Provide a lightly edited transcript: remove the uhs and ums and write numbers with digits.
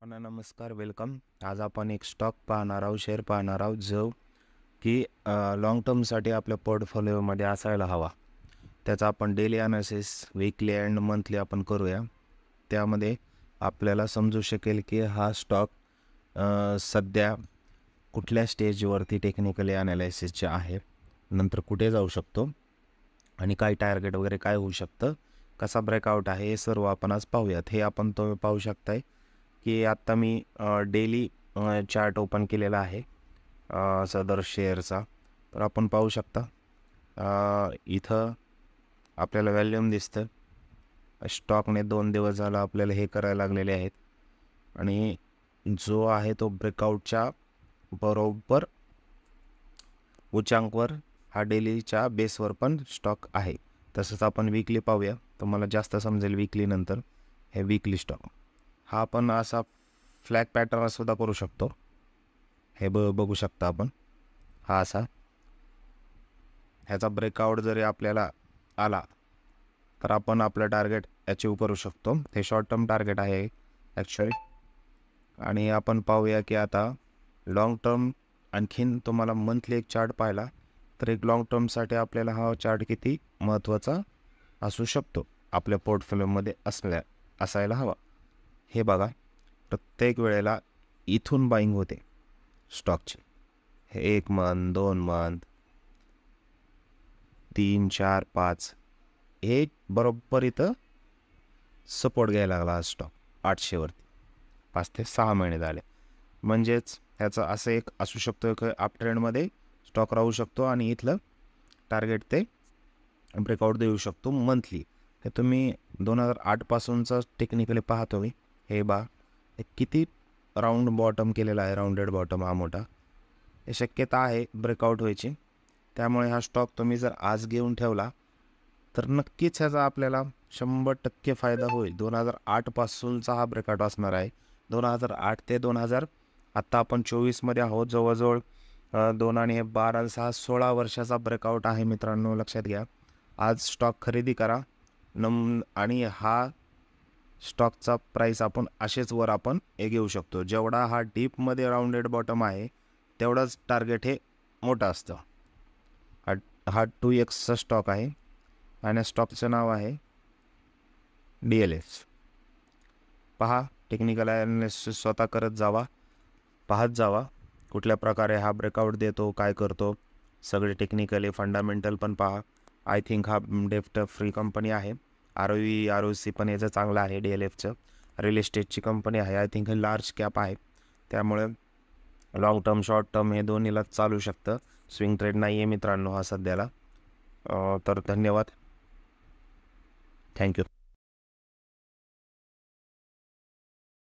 नमस्कार, वेलकम. आज आपण एक स्टॉक पाहणार आहोत, शेअर पाहणार आहोत जो की लाँग टर्मसाठी आपल्या पोर्टफोलिओमध्ये असायला हवा. त्याचा आपण daily analysis, weekly and monthly आपण करूया. त्यामध्ये आपल्याला समजू शकेल की हा स्टॉक सध्या कुठल्या स्टेजवरती टेक्निकली ॲनालिसिसचे आहे, नंतर कुठे जाऊ शकतो आणि काय टार्गेट वगैरे काय होऊ शकतं, कसा ब्रेकआउट आहे, हे सर्व आपण आज पाहूयात. हे आपण तुम्ही पाहू शकताय की आत्ता मी डेली चार्ट ओपन केलेला आहे सदर शेअरचा. तर आपण पाहू शकता इथं आपल्याला व्हॅल्यूम दिसतं. स्टॉकने 2 दिवस झाला आपल्याला हे करायला लागलेले आहेत आणि जो आहे तो ब्रेकआउटच्या बरोबर उच्चांकवर हा डेलीच्या बेसवर पण स्टॉक आहे. तसंच आपण वीकली पाहूया, तुम्हाला जास्त समजेल वीकली नंतर. हे वीकली स्टॉक हा आपण असा फ्लॅग पॅटर्न सुद्धा करू शकतो. हे बघू शकता आपण, हा असा ह्याचा ब्रेकआउट जरी आपल्याला आला तर आपण आपलं टार्गेट अचीव करू शकतो. हे शॉर्ट टर्म टार्गेट आहे ॲक्च्युअली. आणि आपण पाहूया की आता लाँग टर्म आणखीन तुम्हाला मंथली एक चार्ट पाहिला तर एक लाँग टर्मसाठी आपल्याला हा चार्ट किती महत्त्वाचा असू शकतो, आपल्या पोर्टफोलिओमध्ये असायला हवा. हे बघा, प्रत्येक वेळेला इथून बाईंग होते स्टॉकची. हे 1 मंथ, 2 मंथ, 3, 4, 5 हे बरोबर इथं सपोर्ट घ्यायला लागला हा स्टॉक 800वरती. 5 ते 6 महिने झाले. म्हणजेच ह्याचं असं एक असू शकतो की अप ट्रेंडमध्ये स्टॉक राहू शकतो आणि इथलं टार्गेट ते ब्रेकआउट देऊ शकतो मंथली. हे तुम्ही 2008 पासूनचं टेक्निकली पाहतो मी. हे हे किती राऊंड बॉटम केलेला आहे, राऊंडेड बॉटम हा मोठा. हे शक्यता आहे ब्रेकआउट व्हायची. त्यामुळे हा स्टॉक तुम्ही जर आज घेऊन ठेवला तर नक्कीच ह्याचा आपल्याला 100% फायदा होईल. 2008 पासूनचा हा ब्रेकआउट असणार आहे. 2008 ते 2000 आत्ता आपण 24मध्ये आहोत. जवळजवळ 2 आणि 12 6 16 वर्षाचा ब्रेकआउट आहे मित्रांनो, लक्षात घ्या. आज स्टॉक खरेदी करा आणि हा स्टॉकचा प्राईस आपण असेच वर आपण घेऊ शकतो. जेवढा हा डीपमध्ये राऊंडेड बॉटम आहे तेवढाच टार्गेट हे मोठं असतं. हा 2x स्टॉक आहे आणि स्टॉकचं नाव आहे DLF. पहा, टेक्निकल ॲनालिसिस स्वतः करत जावा, पाहत जावा कुठल्या प्रकारे हा ब्रेकआउट देतो, काय करतो. सगळे टेक्निकली फंडामेंटल पण पहा. आय थिंक हा डेफ्ट फ्री कंपनी आहे. ROE पण याचं चांगलं आहे. DLFचं रिअल इस्टेटची कंपनी आहे. आय थिंक हे लार्ज कॅप आहे. त्यामुळे लाँग टर्म, शॉर्ट टर्म हे दोन्हीला चालू शकतं. स्विंग ट्रेड नाही आहे मित्रांनो हा सध्याला. तर धन्यवाद, थँक्यू.